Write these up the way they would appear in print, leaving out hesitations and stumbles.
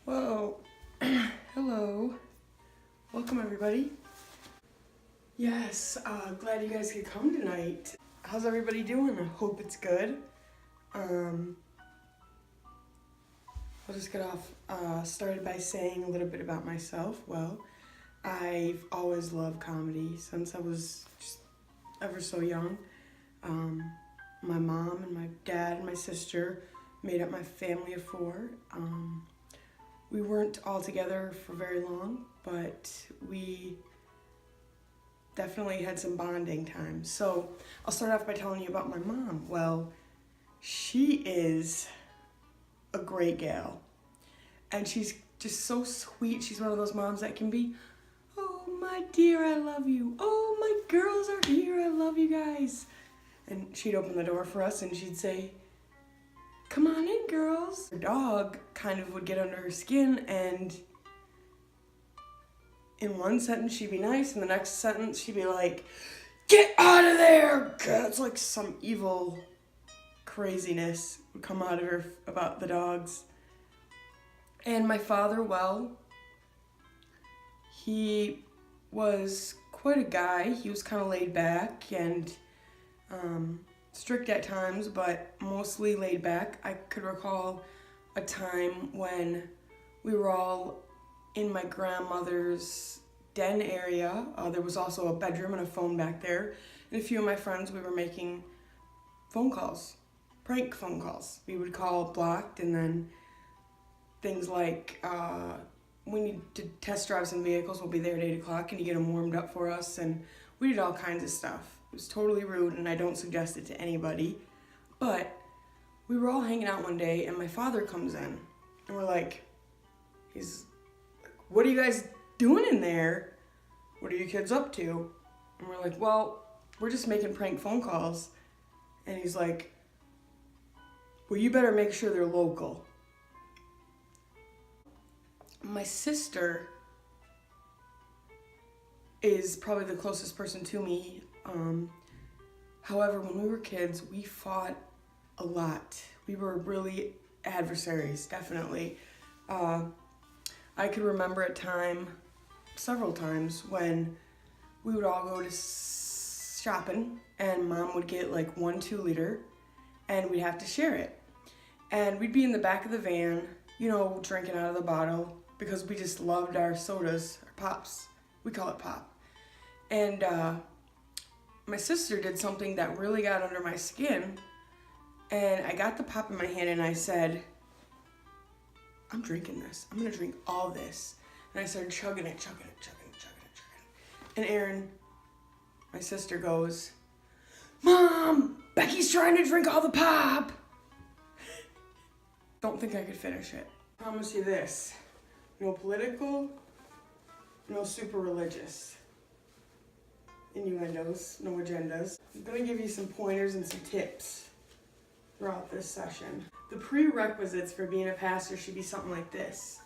Whoa. Hello. Welcome, everybody. Yes, glad you guys could come tonight. How's everybody doing? I hope it's good. I'll just get off started by saying a little bit about myself. Well, I've always loved comedy since I was just ever so young. My mom and my dad and my sister made up my family of four. We weren't all together for very long, but we definitely had some bonding time. So I'll start off by telling you about my mom. Well, she is a great gal, and she's just so sweet. She's one of those moms that can be, "Oh, my dear, I love you. Oh, my girls are here. I love you guys." And she'd open the door for us and she'd say, "Come on in, girls." Her dog kind of would get under her skin, and in one sentence she'd be nice, and the next sentence she'd be like, "Get out of there!" It's like some evil craziness would come out of her about the dogs. And my father, well, he was quite a guy. He was kind of laid back and strict at times, but mostly laid back. I could recall a time when we were all in my grandmother's den area. There was also a bedroom and a phone back there. And a few of my friends, we were making phone calls, prank phone calls. We would call blocked, and then things like, we need to test drive some vehicles, we'll be there at 8 o'clock, and you get them warmed up for us, and we did all kinds of stuff. It was totally rude, and I don't suggest it to anybody, but we were all hanging out one day, and my father comes in, and we're like, "What are you guys doing in there? What are you kids up to?" And we're like, "Well, we're just making prank phone calls." And he's like, "Well, you better make sure they're local." My sister is probably the closest person to me. However, when we were kids, we fought a lot. We were really adversaries, definitely. I could remember several times when we would all go to shopping, and Mom would get like 1 2-liter, and we'd have to share it. And we'd be in the back of the van, drinking out of the bottle, because we just loved our sodas, our pops. We call it pop. And my sister did something that really got under my skin, and I got the pop in my hand and I said, "I'm drinking this. I'm gonna drink all this." And I started chugging it. And Erin, my sister, goes, "Mom, Becky's trying to drink all the pop." Don't think I could finish it. I promise you this. No political, no super religious innuendos, no agendas. I'm gonna give you some pointers and some tips throughout this session. The prerequisites for being a pastor should be something like this.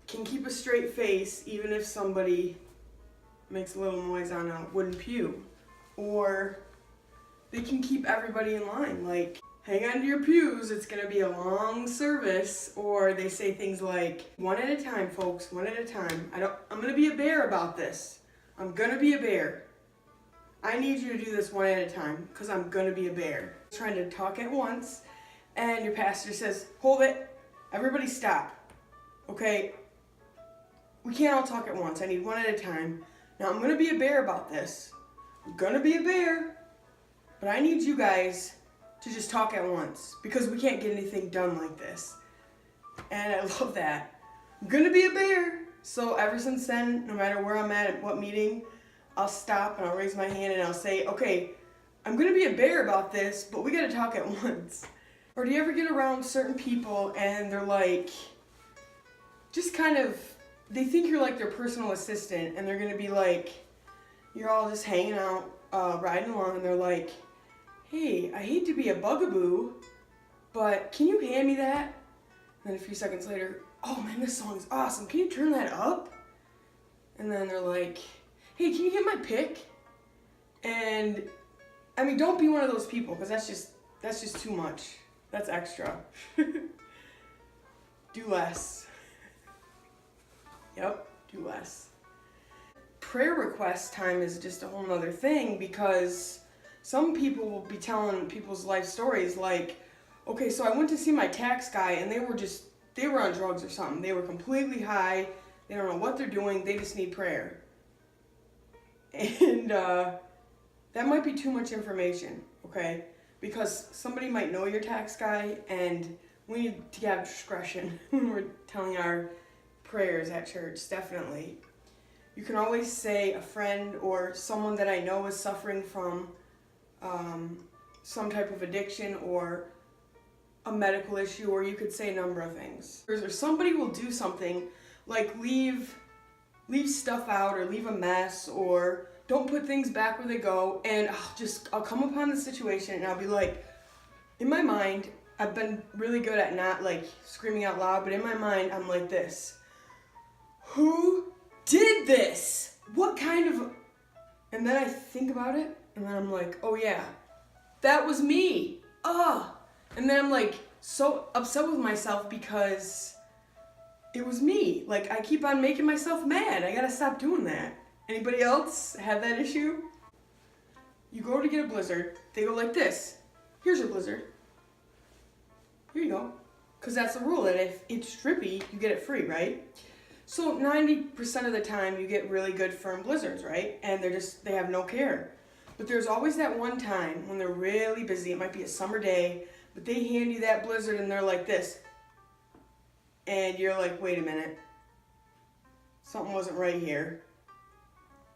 Can keep a straight face even if somebody makes a little noise on a wooden pew. Or they can keep everybody in line, like, "Hang on to your pews, it's gonna be a long service." Or they say things like, "One at a time, folks, one at a time. I'm gonna be a bear about this. I'm gonna be a bear. I need you to do this one at a time, because I'm gonna be a bear." Trying to talk at once, and your pastor says, "Hold it, everybody stop. Okay, we can't all talk at once. I need one at a time. Now I'm gonna be a bear about this. I'm gonna be a bear, but I need you guys to just talk at once, because we can't get anything done like this." And I love that. I'm gonna be a bear. So ever since then, no matter where I'm at what meeting, I'll stop and I'll raise my hand and I'll say, "Okay, I'm gonna be a bear about this, but we gotta talk at once." Or do you ever get around certain people and they're like, just kind of, they think you're like their personal assistant, and they're gonna be like, you're all just hanging out, riding along, and they're like, "Hey, I hate to be a bugaboo, but can you hand me that?" And then a few seconds later, "Oh man, this song is awesome. Can you turn that up?" And then they're like, "Hey, can you get my pick?" And I mean, don't be one of those people, because that's just too much. That's extra. do less. Yep, do less. Prayer request time is just a whole nother thing, because some people will be telling people's life stories like, okay, so I went to see my tax guy and they were on drugs or something. They were completely high. They don't know what they're doing. They just need prayer. And that might be too much information, okay? Because somebody might know your tax guy, and we need to have discretion when we're telling our prayers at church, definitely. You can always say a friend or someone that I know is suffering from some type of addiction or a medical issue, or you could say a number of things. Or somebody will do something like leave stuff out, or leave a mess, or don't put things back where they go, and I'll come upon the situation and I'll be like, in my mind, I've been really good at not like screaming out loud, but in my mind I'm like this: who did this? What kind of... And then I think about it, and then I'm like, oh yeah, that was me. And then I'm like so upset with myself because it was me. Like, I keep on making myself mad. I gotta stop doing that. Anybody else have that issue? You go to get a Blizzard, they go like this: here's your Blizzard. Here you go. Because that's the rule, that if it's drippy, you get it free, right? So 90% of the time you get really good firm Blizzards, right? And they have no care. But there's always that one time when they're really busy. It might be a summer day, but they hand you that Blizzard and they're like this. And you're like, wait a minute. Something wasn't right here.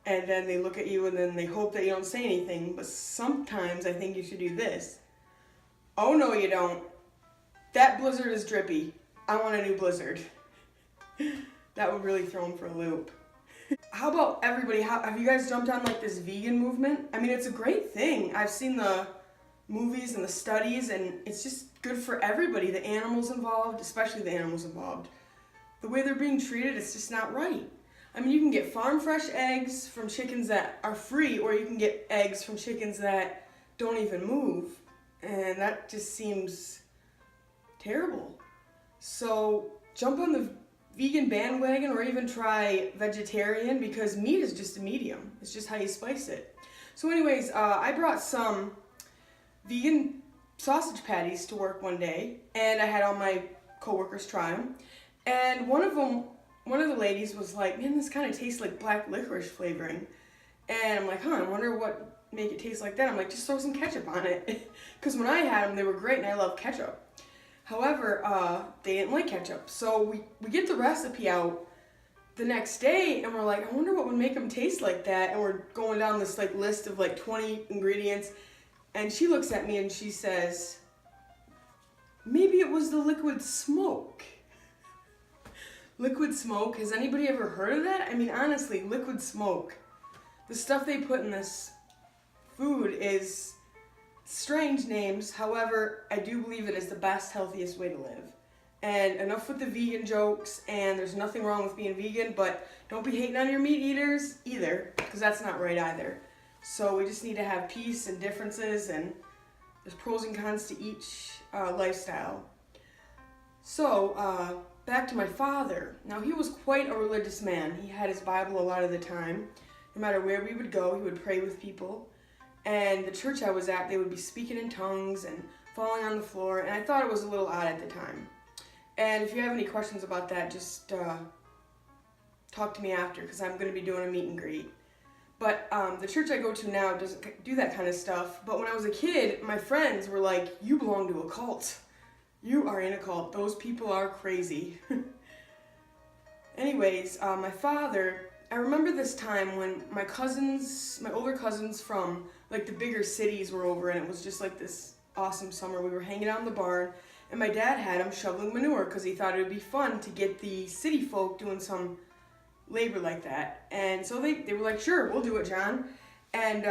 And then they look at you and then they hope that you don't say anything. But sometimes I think you should do this. Oh no, you don't. That Blizzard is drippy. I want a new Blizzard. That would really throw them for a loop. How about everybody? Have you guys jumped on like this vegan movement? I mean, it's a great thing. I've seen the movies and the studies, and it's just good for everybody. The animals involved, especially the animals involved. The way they're being treated, it's just not right. I mean, you can get farm fresh eggs from chickens that are free, or you can get eggs from chickens that don't even move. And that just seems terrible. So jump on the vegan bandwagon, or even try vegetarian, because meat is just a medium. It's just how you spice it. So anyways, I brought some vegan sausage patties to work one day, and I had all my coworkers try them. And one of the ladies was like, man, this kind of tastes like black licorice flavoring. And I'm like, I wonder what make it taste like that. I'm like, just throw some ketchup on it. Because when I had them, they were great, and I love ketchup. However, they didn't like ketchup. So we get the recipe out the next day, and we're like, I wonder what would make them taste like that. And we're going down this like list of like 20 ingredients. And she looks at me and she says, maybe it was the liquid smoke. Liquid smoke? Has anybody ever heard of that? I mean, honestly, liquid smoke. The stuff they put in this food is strange names. However, I do believe it is the best, healthiest way to live. And enough with the vegan jokes, and there's nothing wrong with being vegan, but don't be hating on your meat eaters either, because that's not right either. So we just need to have peace and differences, and there's pros and cons to each lifestyle. So, back to my father. Now, he was quite a religious man. He had his Bible a lot of the time. No matter where we would go, he would pray with people. And the church I was at, they would be speaking in tongues and falling on the floor, and I thought it was a little odd at the time. And if you have any questions about that, just talk to me after, because I'm going to be doing a meet and greet. But the church I go to now doesn't do that kind of stuff. But when I was a kid, my friends were like, you belong to a cult. You are in a cult. Those people are crazy. Anyways, my father, I remember this time when my older cousins from like the bigger cities were over, and it was just like this awesome summer. We were hanging out in the barn, and my dad had him shoveling manure because he thought it would be fun to get the city folk doing some labor like that. And so they were like, sure, we'll do it, John. And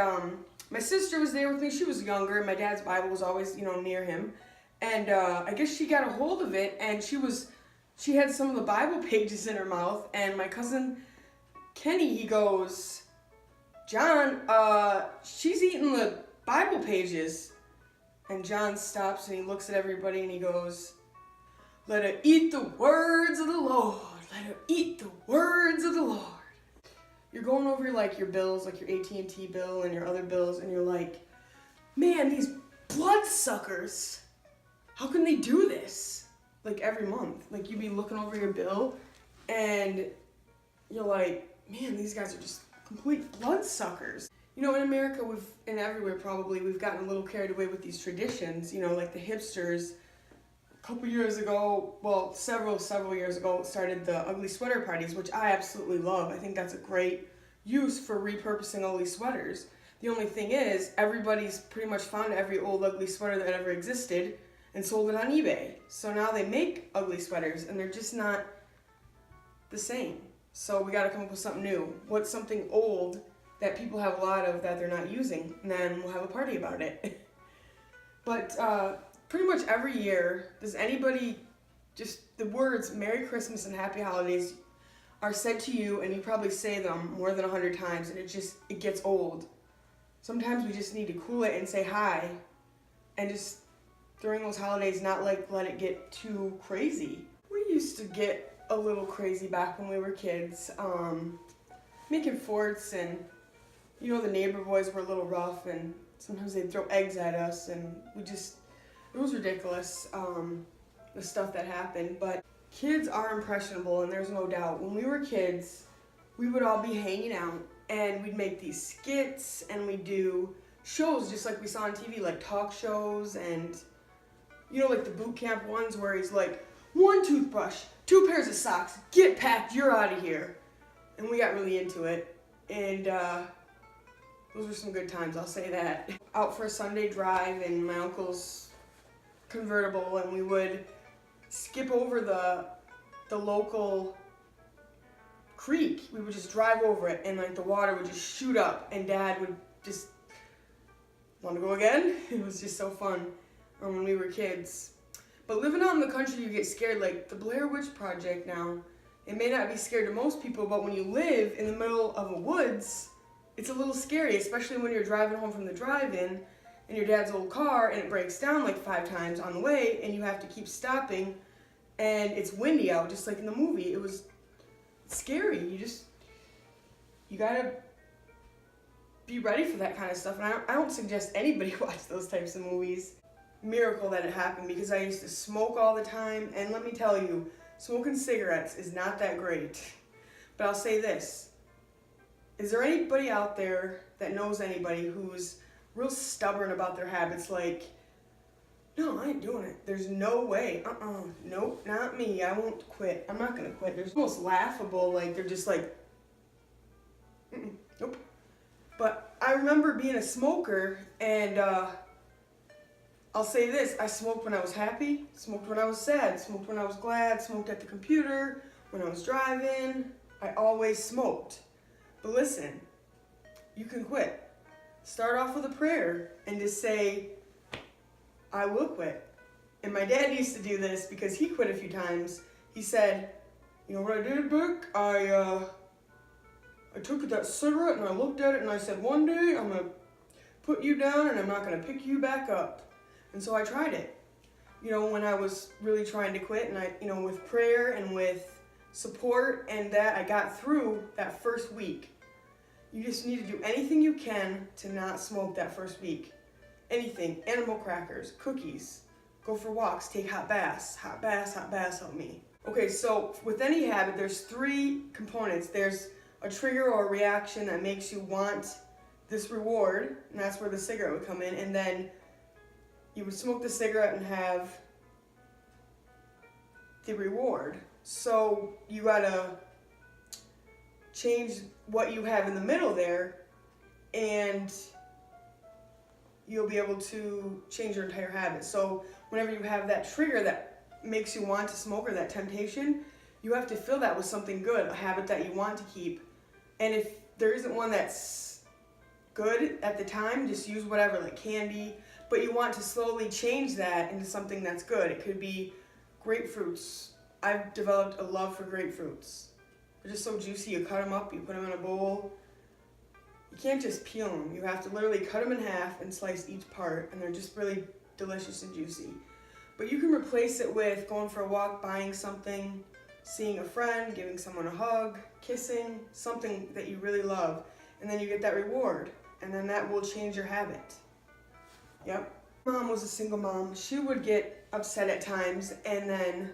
my sister was there with me. She was younger, and my dad's Bible was always, near him. And I guess she got a hold of it, and she had some of the Bible pages in her mouth, and my cousin Kenny, he goes, John, she's eating the Bible pages. And John stops and he looks at everybody and he goes, Let her eat the words of the Lord. Let her eat the words of the Lord. You're going over like your bills, like your AT&T bill and your other bills, and you're like, man, these bloodsuckers, how can they do this? Like every month. Like you'd be looking over your bill and you're like, man, these guys are just complete bloodsuckers. You know, in America, and everywhere probably, we've gotten a little carried away with these traditions, you know, like the hipsters. A couple years ago, well, several years ago, started the ugly sweater parties, which I absolutely love. I think that's a great use for repurposing ugly sweaters. The only thing is, everybody's pretty much found every old ugly sweater that ever existed and sold it on eBay. So now they make ugly sweaters, and they're just not the same. So we gotta come up with something new. What's something old that people have a lot of that they're not using? And then we'll have a party about it. But pretty much every year, does anybody, just the words Merry Christmas and Happy Holidays are said to you, and you probably say them more than 100 times, and it gets old. Sometimes we just need to cool it and say hi, and just during those holidays not like let it get too crazy. We used to get a little crazy back when we were kids, making forts, and you know the neighbor boys were a little rough, and sometimes they'd throw eggs at us, and it was ridiculous, the stuff that happened. But kids are impressionable, and there's no doubt. When we were kids, we would all be hanging out, and we'd make these skits, and we'd do shows just like we saw on TV, like talk shows, and you know, like the boot camp ones where he's like, 1 toothbrush, 2 pairs of socks, get packed, you're out of here. And we got really into it, and those were some good times, I'll say that. Out for a Sunday drive in my uncle's convertible, and we would skip over the local creek. We would just drive over it, and like the water would just shoot up, and Dad would just want to go again. It was just so fun when we were kids. But living out in the country, you get scared. Like the Blair Witch Project now, it may not be scary to most people, but when you live in the middle of a woods, it's a little scary, especially when you're driving home from the drive-in in your dad's old car and it breaks down like 5 times on the way, and you have to keep stopping, and it's windy out, just like in the movie. It was scary. You gotta be ready for that kind of stuff. And I don't suggest anybody watch those types of movies. Miracle that it happened, because I used to smoke all the time, and let me tell you, smoking cigarettes is not that great. But I'll say this. Is there anybody out there that knows anybody who's real stubborn about their habits? Like, no, I ain't doing it. There's no way. Nope, not me. I won't quit. I'm not gonna quit. There's almost laughable. Like, they're just like, nope. But I remember being a smoker, and I'll say this. I smoked when I was happy, smoked when I was sad, smoked when I was glad, smoked at the computer, when I was driving. I always smoked. But listen, you can quit. Start off with a prayer and just say, I will quit. And my dad used to do this because he quit a few times. He said, you know what I did, Vic? I took that cigarette and I looked at it and I said, one day I'm going to put you down and I'm not going to pick you back up. And so I tried it. You know, when I was really trying to quit, and I, you know, with prayer and with support and that, I got through that first week. You just need to do anything you can to not smoke that first week. Anything. Animal crackers, cookies, go for walks, take hot baths. Hot baths help me. Okay, so with any habit, there's 3 components. There's a trigger or a reaction that makes you want this reward, and that's where the cigarette would come in, and then you would smoke the cigarette and have the reward. So you gotta change what you have in the middle there, and you'll be able to change your entire habit. So whenever you have that trigger that makes you want to smoke, or that temptation, you have to fill that with something good, a habit that you want to keep. And if there isn't one that's good at the time, just use whatever, like candy. But you want to slowly change that into something that's good. It could be grapefruits. I've developed a love for grapefruits. They're just so juicy. You cut them up, you put them in a bowl. You can't just peel them. You have to literally cut them in half and slice each part, and they're just really delicious and juicy. But you can replace it with going for a walk, buying something, seeing a friend, giving someone a hug, kissing, something that you really love. And then you get that reward. And then that will change your habit. Yep. Mom was a single mom. She would get upset at times, and then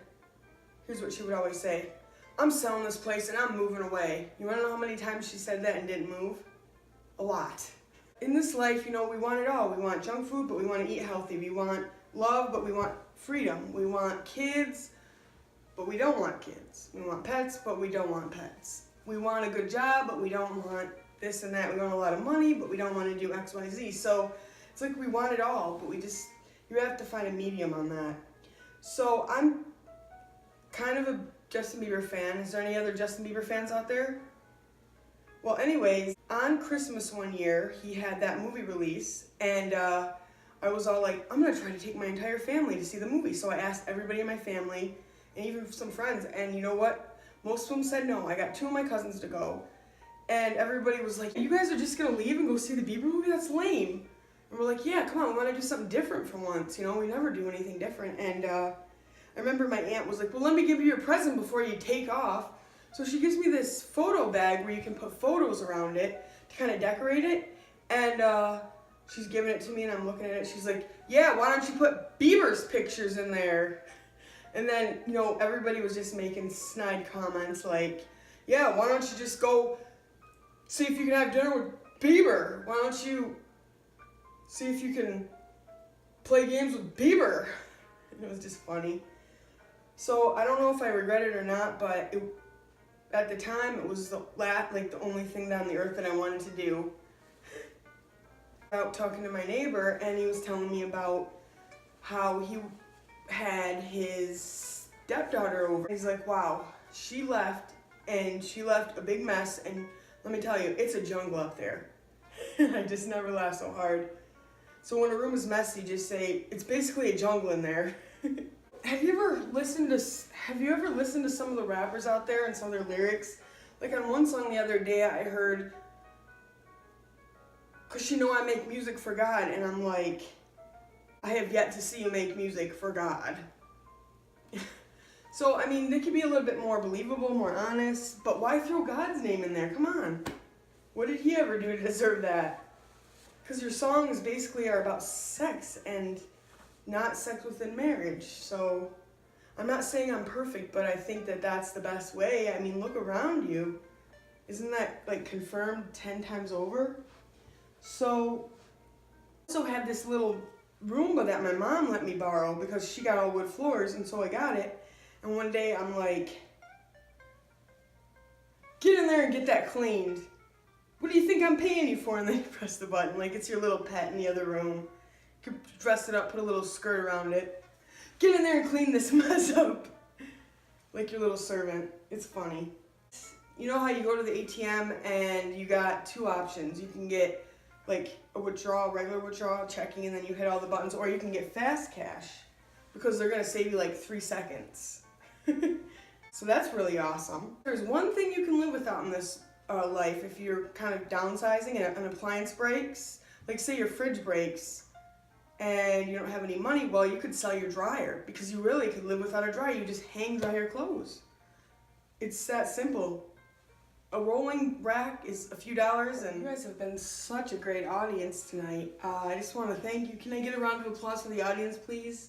here's what she would always say: I'm selling this place and I'm moving away. You wanna know how many times she said that and didn't move? A lot. In this life, you know, we want it all. We want junk food, but we want to eat healthy. We want love, but we want freedom. We want kids, but we don't want kids. We want pets, but we don't want pets. We want a good job, but we don't want this and that. We want a lot of money, but we don't want to do X, Y, Z. So it's like we want it all, but you have to find a medium on that. So I'm kind of a Justin Bieber fan. Is there any other Justin Bieber fans out there? Well, anyways, on Christmas one year, he had that movie release, and I was all like, I'm gonna try to take my entire family to see the movie. So I asked everybody in my family, and even some friends, and you know what? Most of them said no. I got 2 of my cousins to go, and everybody was like, you guys are just gonna leave and go see the Bieber movie? That's lame. And we're like, yeah, come on, we wanna do something different for once. You know, we never do anything different. And I remember my aunt was like, well, let me give you your present before you take off. So she gives me this photo bag where you can put photos around it to kind of decorate it. And she's giving it to me and I'm looking at it. She's like, yeah, why don't you put Bieber's pictures in there? And then, you know, everybody was just making snide comments like, yeah, why don't you just go see if you can have dinner with Bieber? Why don't you see if you can play games with Bieber? And it was just funny. So I don't know if I regret it or not, but at the time it was the only thing on the earth that I wanted to do. Out talking to my neighbor, and he was telling me about how he had his stepdaughter over. He's like, wow, she left, and she left a big mess, and let me tell you, it's a jungle up there. I just never laughed so hard. So when a room is messy, just say, it's basically a jungle in there. Have you ever listened to some of the rappers out there and some of their lyrics? Like on one song the other day I heard, 'cause you know I make music for God, and I'm like, I have yet to see you make music for God. So, I mean, they could be a little bit more believable, more honest, but why throw God's name in there? Come on. What did he ever do to deserve that? Because your songs basically are about sex and not sex within marriage. So I'm not saying I'm perfect, but I think that that's the best way. I mean, look around you. Isn't that like confirmed 10 times over? So I also had this little Roomba that my mom let me borrow because she got all wood floors, and so I got it. And one day I'm like, get in there and get that cleaned. What do you think I'm paying you for? And then you press the button like it's your little pet in the other room. You could dress it up, put a little skirt around it. Get in there and clean this mess up. Like your little servant. It's funny. You know how you go to the ATM and you got 2 options. You can get like a withdrawal, regular withdrawal, checking, and then you hit all the buttons, or you can get fast cash because they're gonna save you like 3 seconds. So that's really awesome. There's one thing you can live without in this life if you're kind of downsizing and an appliance breaks. Like say your fridge breaks and you don't have any money, well, you could sell your dryer because you really could live without a dryer. You just hang dry your clothes. It's that simple. A rolling rack is a few dollars, and you guys have been such a great audience tonight. I just want to thank you. Can I get a round of applause for the audience, please?